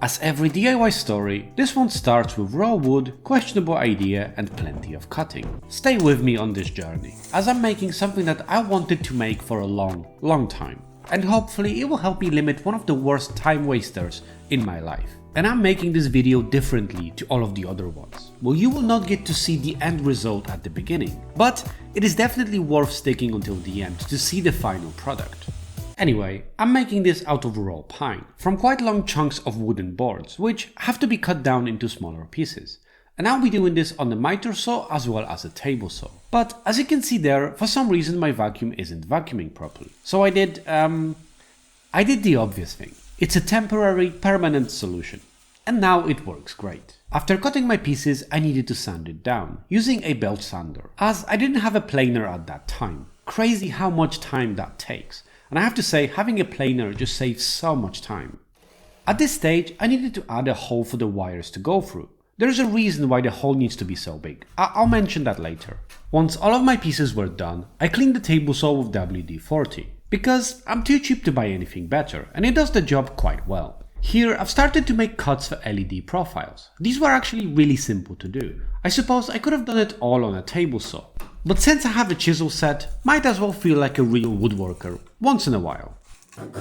As every DIY story, this one starts with raw wood, questionable idea and plenty of cutting. Stay with me on this journey, as I'm making something that I wanted to make for a long time. And hopefully it will help me limit one of the worst time wasters in my life. And I'm making this video differently to all of the other ones. Well, you will not get to see the end result at the beginning, but it is definitely worth sticking until the end to see the final product. Anyway, I'm making this out of raw pine, from quite long chunks of wooden boards, which have to be cut down into smaller pieces. And I'll be doing this on a miter saw as well as a table saw. But as you can see there, for some reason my vacuum isn't vacuuming properly. So I did the obvious thing. It's a temporary, permanent solution. And now it works great. After cutting my pieces, I needed to sand it down, using a belt sander, as I didn't have a planer at that time. Crazy how much time that takes. And I have to say, having a planer just saves so much time. At this stage, I needed to add a hole for the wires to go through. There's a reason why the hole needs to be so big. I'll mention that later. Once all of my pieces were done, I cleaned the table saw with WD-40. Because I'm too cheap to buy anything better, and it does the job quite well. Here, I've started to make cuts for LED profiles. These were actually really simple to do. I suppose I could have done it all on a table saw. But since I have a chisel set, might as well feel like a real woodworker once in a while.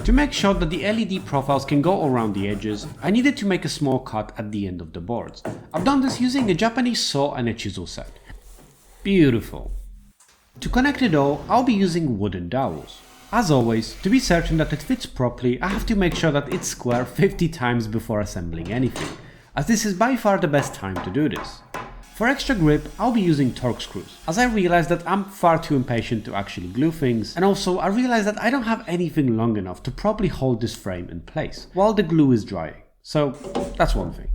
To make sure that the LED profiles can go around the edges, I needed to make a small cut at the end of the boards. I've done this using a Japanese saw and a chisel set. Beautiful. To connect it all, I'll be using wooden dowels. As always, to be certain that it fits properly, I have to make sure that it's square 50 times before assembling anything, as this is by far the best time to do this. For extra grip, I'll be using Torx screws, as I realized that I'm far too impatient to actually glue things, and also I realized that I don't have anything long enough to properly hold this frame in place while the glue is drying, so that's one thing.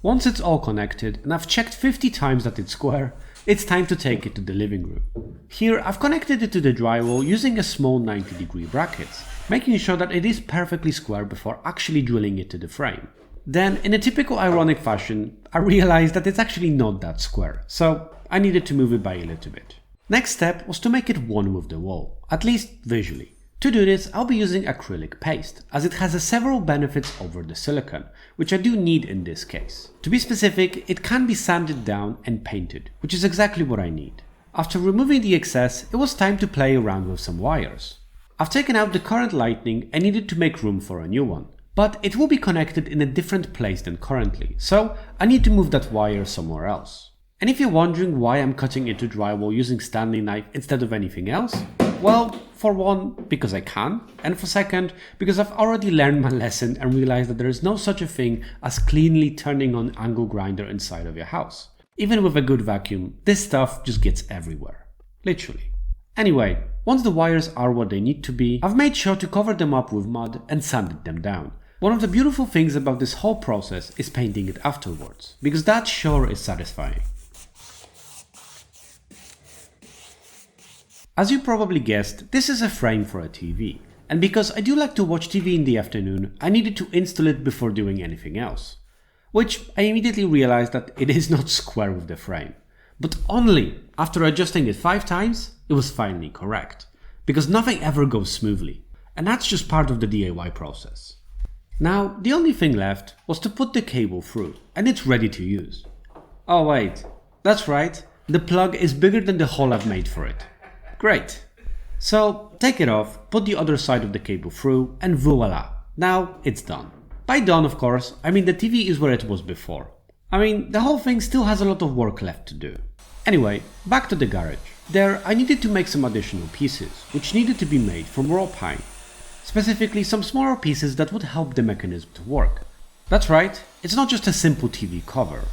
Once it's all connected, and I've checked 50 times that it's square, it's time to take it to the living room. Here I've connected it to the drywall using a small 90-degree brackets, making sure that it is perfectly square before actually drilling it to the frame. Then, in a typical ironic fashion, I realized that it's actually not that square, so I needed to move it by a little bit. Next step was to make it one with the wall, at least visually. To do this, I'll be using acrylic paste, as it has several benefits over the silicone, which I do need in this case. To be specific, it can be sanded down and painted, which is exactly what I need. After removing the excess, it was time to play around with some wires. I've taken out the current lighting and needed to make room for a new one. But it will be connected in a different place than currently, so I need to move that wire somewhere else. And if you're wondering why I'm cutting into drywall using Stanley knife instead of anything else, well, for one, because I can, and for second, because I've already learned my lesson and realized that there is no such a thing as cleanly turning on angle grinder inside of your house. Even with a good vacuum, this stuff just gets everywhere. Literally. Anyway, once the wires are what they need to be, I've made sure to cover them up with mud and sanded them down. One of the beautiful things about this whole process is painting it afterwards, because that sure is satisfying. As you probably guessed, this is a frame for a TV, and because I do like to watch TV in the afternoon, I needed to install it before doing anything else. Which I immediately realized that it is not square with the frame. But only after adjusting it 5 times, it was finally correct, because nothing ever goes smoothly, and that's just part of the DIY process. Now, the only thing left was to put the cable through, and it's ready to use. Oh wait, that's right, the plug is bigger than the hole I've made for it. Great. So, take it off, put the other side of the cable through, and voila, now it's done. By done, of course, I mean the TV is where it was before. I mean, the whole thing still has a lot of work left to do. Anyway, back to the garage. There, I needed to make some additional pieces, which needed to be made from raw pine. Specifically, some smaller pieces that would help the mechanism to work. That's right, it's not just a simple TV cover.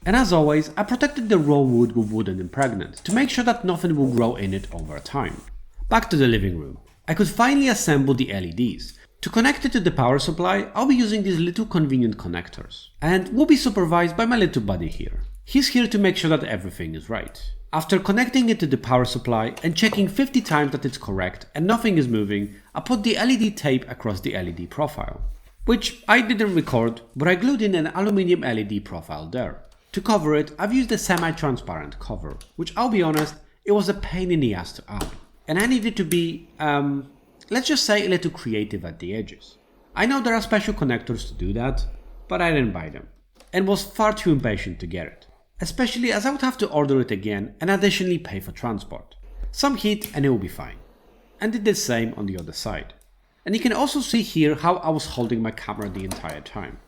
And as always, I protected the raw wood with wooden impregnant to make sure that nothing will grow in it over time. Back to the living room. I could finally assemble the LEDs. To connect it to the power supply, I'll be using these little convenient connectors. And will be supervised by my little buddy here. He's here to make sure that everything is right. After connecting it to the power supply and checking 50 times that it's correct and nothing is moving, I put the LED tape across the LED profile. Which I didn't record, but I glued in an aluminium LED profile there. To cover it, I've used a semi-transparent cover, which I'll be honest, it was a pain in the ass to add. And I needed to be, let's just say a little creative at the edges. I know there are special connectors to do that, but I didn't buy them and was far too impatient to get it, especially as I would have to order it again and additionally pay for transport. Some heat and it will be fine. And did the same on the other side. And you can also see here how I was holding my camera the entire time.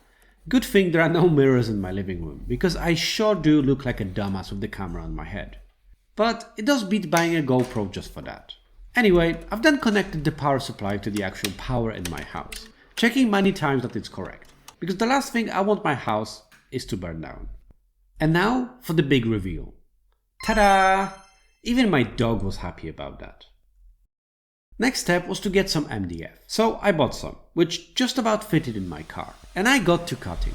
Good thing there are no mirrors in my living room, because I sure do look like a dumbass with the camera on my head. But it does beat buying a GoPro just for that. Anyway, I've then connected the power supply to the actual power in my house, checking many times that it's correct, because the last thing I want my house is to burn down. And now for the big reveal. Ta-da! Even my dog was happy about that. Next step was to get some MDF, so I bought some, which just about fitted in my car, and I got to cutting.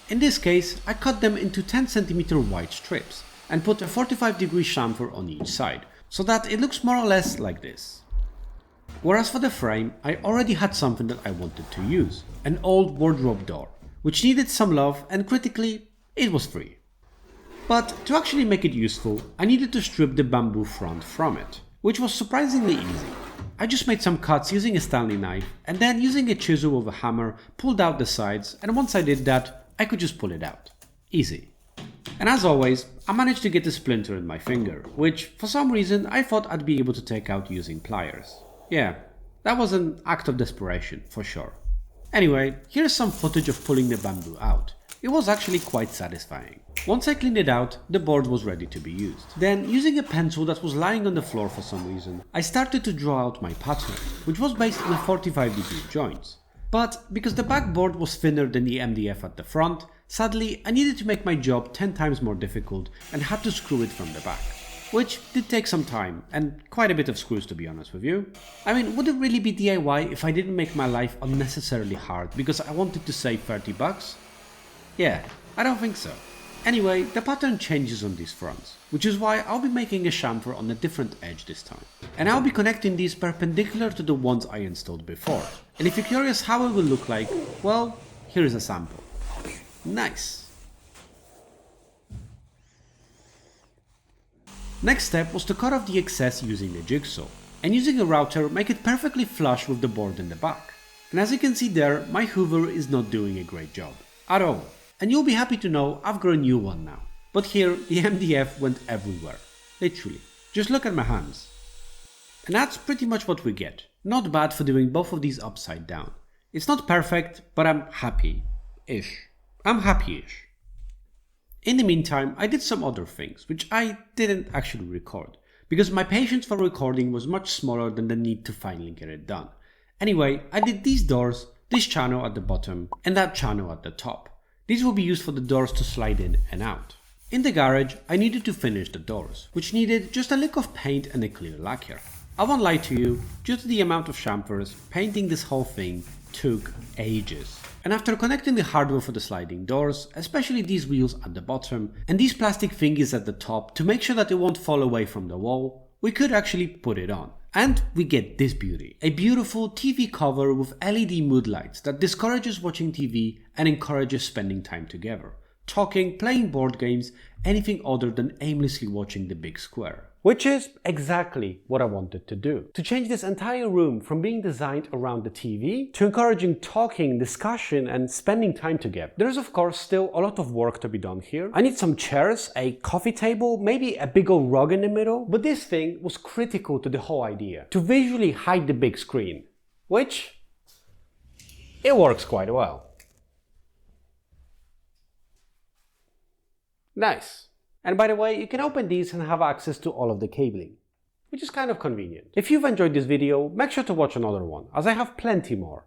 In this case, I cut them into 10 cm wide strips and put a 45-degree chamfer on each side, so that it looks more or less like this. Whereas for the frame, I already had something that I wanted to use, an old wardrobe door, which needed some love and critically, it was free. But to actually make it useful, I needed to strip the bamboo front from it, which was surprisingly easy. I just made some cuts using a Stanley knife and then using a chisel with a hammer pulled out the sides, and once I did that, I could just pull it out. Easy. And as always, I managed to get a splinter in my finger, which for some reason I thought I'd be able to take out using pliers. Yeah, that was an act of desperation, for sure. Anyway, here's some footage of pulling the bamboo out. It was actually quite satisfying. Once I cleaned it out, the board was ready to be used. Then, using a pencil that was lying on the floor for some reason, I started to draw out my pattern, which was based on a 45-degree joints. But because the backboard was thinner than the MDF at the front, sadly I needed to make my job 10 times more difficult and had to screw it from the back. Which did take some time, and quite a bit of screws to be honest with you. I mean, would it really be DIY if I didn't make my life unnecessarily hard because I wanted to save 30 bucks? Yeah, I don't think so. Anyway, the pattern changes on these fronts, which is why I'll be making a chamfer on a different edge this time. And I'll be connecting these perpendicular to the ones I installed before. And if you're curious how it will look like, well, here is a sample. Nice! Next step was to cut off the excess using a jigsaw, and using a router make it perfectly flush with the board in the back. And as you can see there, my hoover is not doing a great job. At all. And you'll be happy to know I've got a new one now. But here, the MDF went everywhere. Literally. Just look at my hands. And that's pretty much what we get. Not bad for doing both of these upside down. It's not perfect, but I'm happy-ish. I'm happy-ish. In the meantime, I did some other things, which I didn't actually record, because my patience for recording was much smaller than the need to finally get it done. Anyway, I did these doors, this channel at the bottom, and that channel at the top. These will be used for the doors to slide in and out. In the garage, I needed to finish the doors, which needed just a lick of paint and a clear lacquer. I won't lie to you, due to the amount of chamfers, painting this whole thing took ages. And after connecting the hardware for the sliding doors, especially these wheels at the bottom and these plastic thingies at the top to make sure that it won't fall away from the wall, we could actually put it on. And we get this beauty, a beautiful TV cover with LED mood lights that discourages watching TV and encourages spending time together, talking, playing board games, anything other than aimlessly watching the big square. Which is exactly what I wanted to do. To change this entire room from being designed around the TV to encouraging talking, discussion and spending time together. There's of course still a lot of work to be done here. I need some chairs, a coffee table, maybe a big old rug in the middle. But this thing was critical to the whole idea. To visually hide the big screen. Which, it works quite well. Nice. And by the way, you can open these and have access to all of the cabling, which is kind of convenient. If you've enjoyed this video, make sure to watch another one, as I have plenty more.